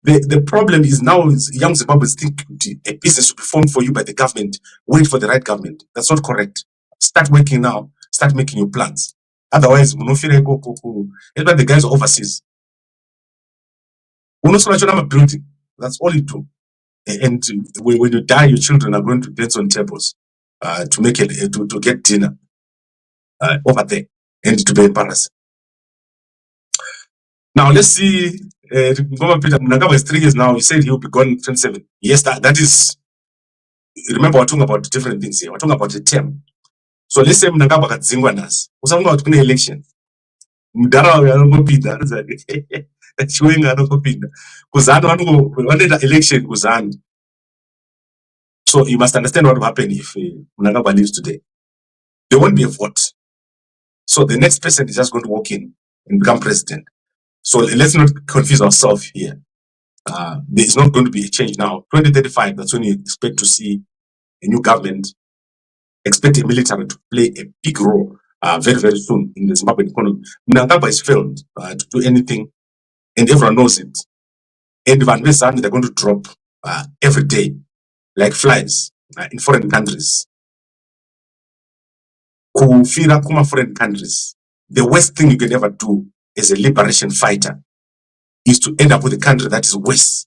The problem is now is young Zimbabweans think a business should be formed for you by the government. Wait for the right government. That's not correct. Start working now. Start making your plans. Otherwise, the guys are overseas. Building. That's all you do. And when you die, your children are going to dance on tables to make it to get dinner over there and to be embarrassed. Now let's see. Mnangagwa is 3 years now. He said he'll be gone 27. Yes, that is. Remember, we're talking about different things here. We're talking about a term. So let's say Mnangagwa got Zingwanas. We're talking about an election. Mdara we are not pinda. Showing are not pinda. Kuzano wanted election Kuzan. So you must understand what will happen if Mnangagwa leaves today. There won't be a vote. So the next person is just going to walk in and become president. So let's not confuse ourselves here. There is not going to be a change now. 2035, that's when you expect to see a new government. Expect a military to play a big role very, very soon in the Zimbabwean economy. Mnangagwa is failed to do anything, and everyone knows it. And Van Westzand, they're going to drop every day like flies in foreign countries. Kufira kuma foreign countries. The worst thing you can ever do as a liberation fighter is to end up with a country that is worse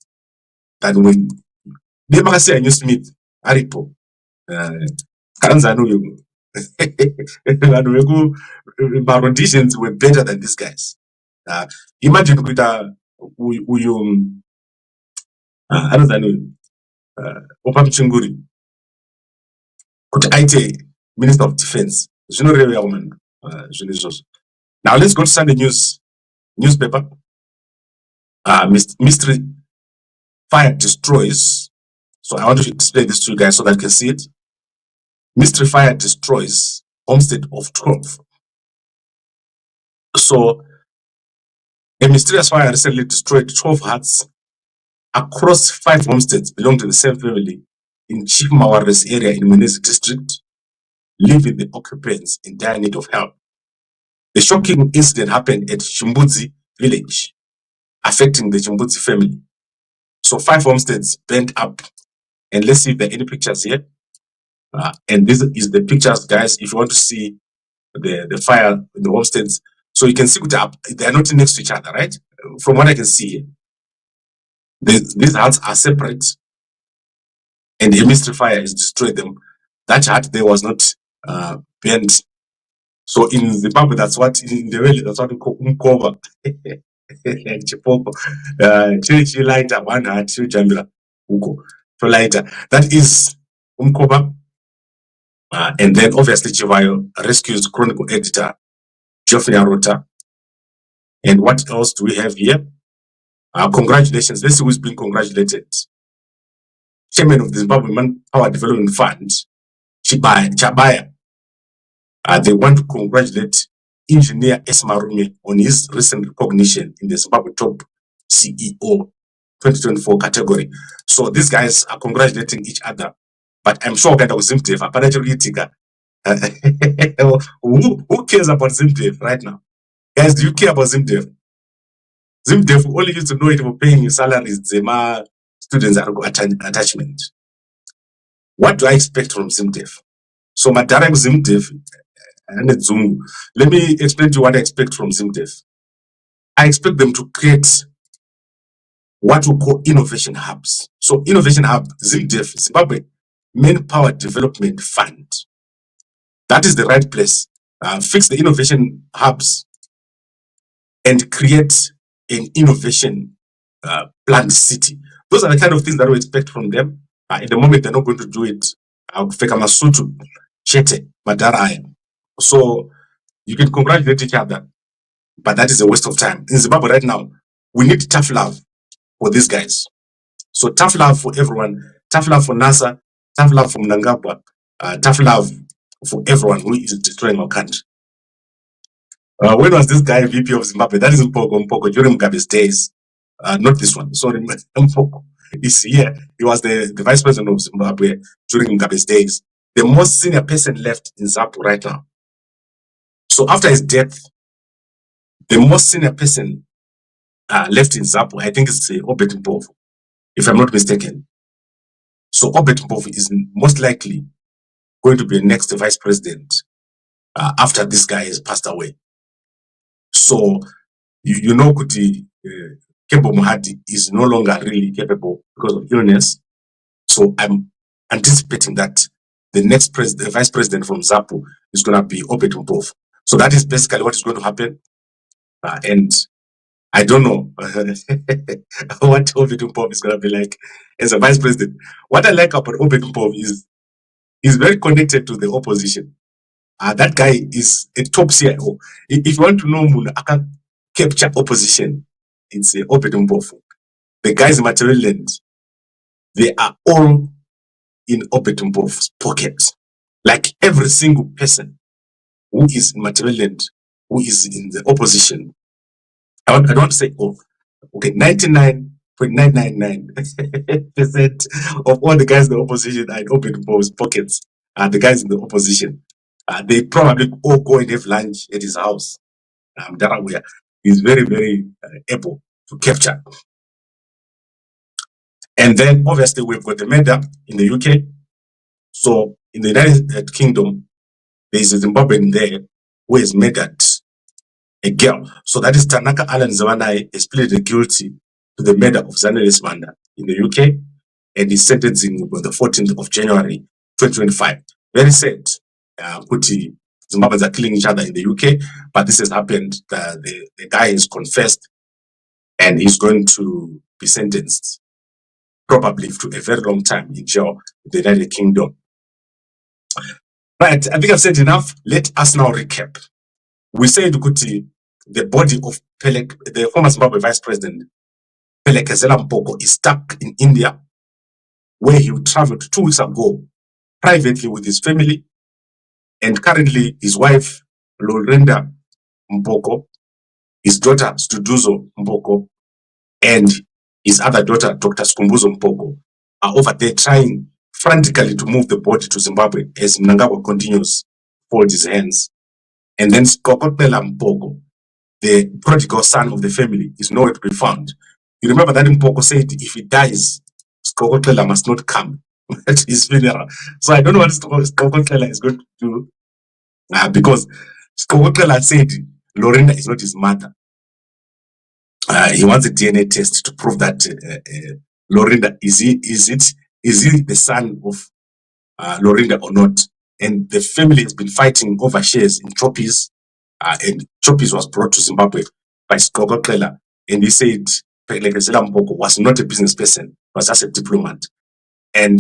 than when Democracy and Smith Aripo Maroditions were better than these guys. Imagine with Opam Chinguri could IT Minister of Defense. Now let's go to Sunday newspaper. Mystery fire destroys. So I want to explain this to you guys so that you can see it. Mystery fire destroys homestead of 12. So a mysterious fire recently destroyed 12 huts across 5 homesteads belonging to the same family in Chief Mawares area in Munezi district, leaving the occupants in dire need of help. The shocking incident happened at Chimbudzi village, affecting the Chimbudzi family. So 5 homesteads burnt up, and let's see if there are any pictures here. And this is the pictures, guys. If you want to see the fire in the homesteads, so you can see they are not next to each other, right? From what I can see here, these huts are separate, and a mystery fire has destroyed them. That hut there was not burnt. So in Zimbabwe, that's what in the valley, that's what we call umkova. Church lighter, one hut, Jamila Uko. So lighter. That is umkova. And then obviously Chivayo rescues Chronicle editor Geoffrey Arota. And what else do we have here? Congratulations. Let's see who's being congratulated. Chairman of the Zimbabwe Manpower Development Fund, Chabaya. They want to congratulate Engineer Esmarume on his recent recognition in the Zimbabwe Top CEO 2024 category. So these guys are congratulating each other, but I'm sure that was Zimdev. Who cares about Zimdev right now? Guys, do you care about Zimdev? Zimdev only used to know it for paying your salaries, Zema students are attachment. What do I expect from Zimdev? So Madara Zimdev and Zoom. Let me explain to you what I expect from Zimdev. I expect them to create what we call innovation hubs. So innovation hub, Zimdev, Zimbabwe Manpower Development Fund. That is the right place. Fix the innovation hubs and create an innovation planned city. Those are the kind of things that we expect from them. At the moment, they're not going to do it. Masutu, Chete, Madaraya. So you can congratulate each other, but that is a waste of time. In Zimbabwe right now, we need tough love for these guys. So tough love for everyone, tough love for NASA, tough love for Mnangagwa, tough love for everyone who is destroying our country. When was this guy VP of Zimbabwe? That is Mphoko during Mugabe's days. Not this one. Sorry, Mphoko is here. He was the Vice President of Zimbabwe during Mugabe's days. The most senior person left in Zimbabwe right now. So after his death, the most senior person left in Zimbabwe, I think it's Obed Mphoko, if I'm not mistaken. So Obed Mphoko is most likely going to be the next Vice President after this guy has passed away. So you know Kuti Kembo Mohadi is no longer really capable because of illness. So I'm anticipating that the next Vice President from ZAPU is going to be Obed Mphoko. So that is basically what is going to happen. And I don't know what Obed Mphoko is going to be like as a Vice President. What I like about Obed Mphoko is he's very connected to the opposition. That guy is a top CIO. If you want to know I can capture opposition, it's Obed Mphoko. The guys in Material, they are all in Obed Mphok's pocket. Like every single person who is in Material, who is in the opposition. I don't want to say, oh, okay, 99.999% of all the guys in the opposition are in Obed Mphok's pockets. The guys in the opposition. They probably all go and have lunch at his house. Darawea is very, very able to capture. And then obviously we've got the murder in the UK. So in the United Kingdom, there is a Zimbabwean there who has murdered a girl. So that is Tanaka Alan Zawanai has pleaded guilty to the murder of Zanele Smanda in the UK, and is sentencing on the 14th of January 2025. Very sad. Kuti Zimbabweans are killing each other in the UK, but this has happened. The guy has confessed, and he's going to be sentenced probably to a very long time in jail in the United Kingdom. Right, I think I've said enough. Let us now recap. We said Kuti, the body of the former Zimbabwe Vice President Phelekezela Mphoko is stuck in India, where he traveled 2 weeks ago privately with his family, and currently his wife Lorenda Mphoko, his daughter Studuzo Mphoko, and his other daughter Dr. Skumbuzo Mphoko are over there trying frantically to move the body to Zimbabwe as Mnangagwa continues to fold his hands. And then Phelekezela Mphoko, the prodigal son of the family, is nowhere to be found. You remember that Mphoko said if he dies, Phelekezela must not come at his funeral. So I don't know what Phelekezela is going to do, because Phelekezela said Lorenda is not his mother. He wants a DNA test to prove that Lorenda is he the son of Lorenda or not. And the family has been fighting over shares in Choppies, and Choppies was brought to Zimbabwe by Phelekezela, and he said Phelekezela Mphoko was not a business person, was just a diplomat. And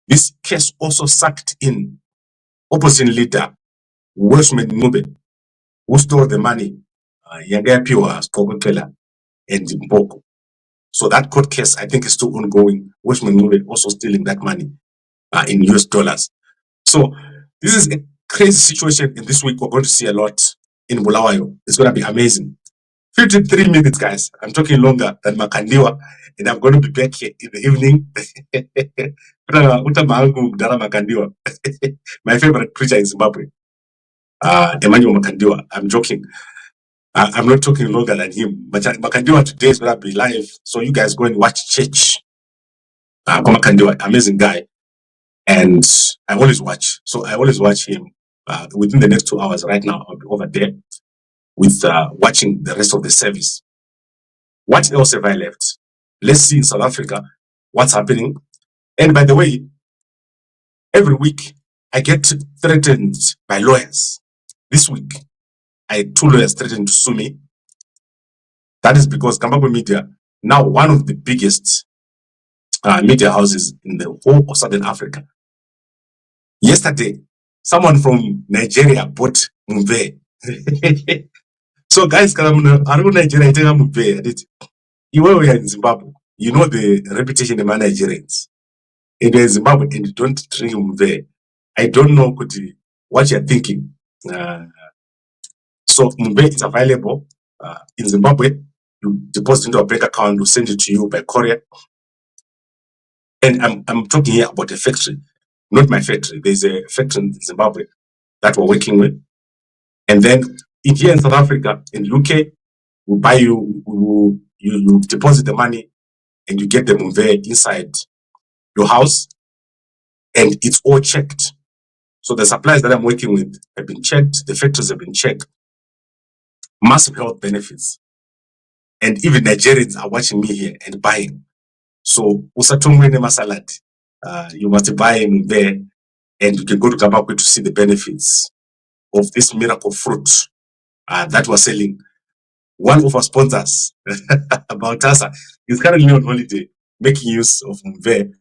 this case also sucked in opposition leader Welshman Ngube, who stole the money, Phelekezela and Mphoko. So that court case, I think, is still ongoing. Welshman Ngube also stealing that money in US dollars. So this is a crazy situation, and this week we're going to see a lot. in Bulawayo. It's going to be amazing. 53 minutes, guys. I'm talking longer than Makandiwa, and I'm going to be back here in the evening. My favorite preacher in Zimbabwe, Emmanuel Makandiwa. I'm joking. I'm not talking longer than him. But Makandiwa today is going to be live, so you guys go and watch church. Makandiwa, amazing guy. And I always watch. So I always watch him. Within the next 2 hours right now, I'll be over there with watching the rest of the service. What else have I left? Let's see in South Africa what's happening. And by the way, every week I get threatened by lawyers. This week, I had 2 lawyers threatened to sue me. That is because Zimbabwe Media, now one of the biggest media houses in the whole of Southern Africa. Yesterday, someone from Nigeria bought Mumbe. So guys, I don't Nigeria, you were in Zimbabwe. You know the reputation of Nigerians. And in Zimbabwe, and you don't drink Mumbe. I don't know what you're thinking. So Mumbe is available in Zimbabwe. You deposit into a bank account, we send it to you by courier. And I'm talking here about a factory, not my factory. There's a factory in Zimbabwe that we're working with. And then here in South Africa, in the UK, we buy you deposit the money and you get the Mumbe inside your house, and it's all checked. So the suppliers that I'm working with have been checked, the factories have been checked. Massive health benefits. And even Nigerians are watching me here and buying. So usatungwene salad, you must buy Mumbe, and you can go to Zimbabwe to see the benefits of this miracle fruit that we're selling. One of our sponsors, about us, is currently on holiday, making use of Mumbe.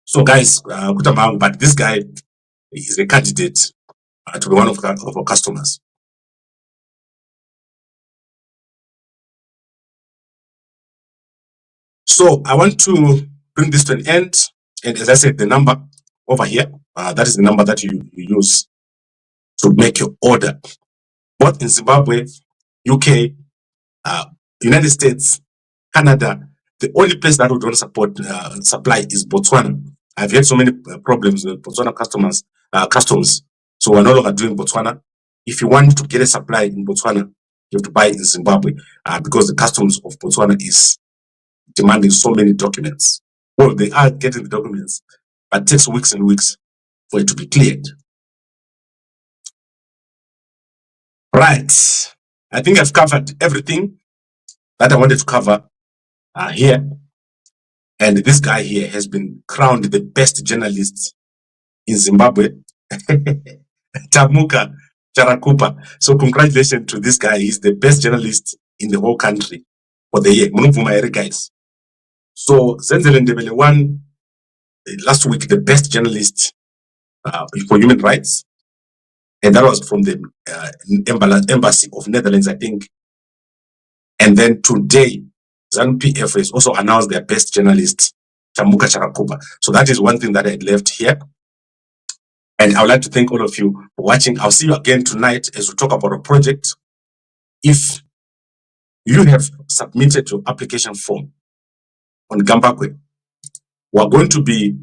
So guys, but this guy is a candidate to be one of our customers. So I want to bring this to an end. And as I said, the number over here, that is the number that you use to make your order. Both in Zimbabwe, UK, United States, Canada. The only place that we don't support supply is Botswana. I've had so many problems with Botswana customs. So we're no longer doing Botswana. If you want to get a supply in Botswana, you have to buy in Zimbabwe because the customs of Botswana is demanding so many documents. Well, they are getting the documents, but it takes weeks and weeks for it to be cleared. Right. I think I've covered everything that I wanted to cover here. And this guy here has been crowned the best journalist in Zimbabwe. Tamuka Charakupa. So congratulations to this guy. He's the best journalist in the whole country for the year. Guys. So Zenzele Ndebele won last week the best journalist for human rights. And that was from the embassy of Netherlands, I think. And then today, ZANU-PF has also announced their best journalist, Tamuka Charakupa. So that is one thing that I had left here. And I would like to thank all of you for watching. I'll see you again tonight as we talk about a project. If you have submitted your application form on Gambakwe, we're going to be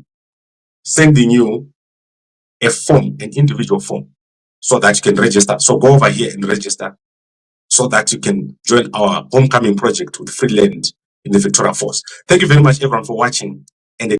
sending you a form, an individual form, so that you can register. So go over here and register so that you can join our homecoming project with free land in the Victoria Falls. Thank you very much, everyone, for watching.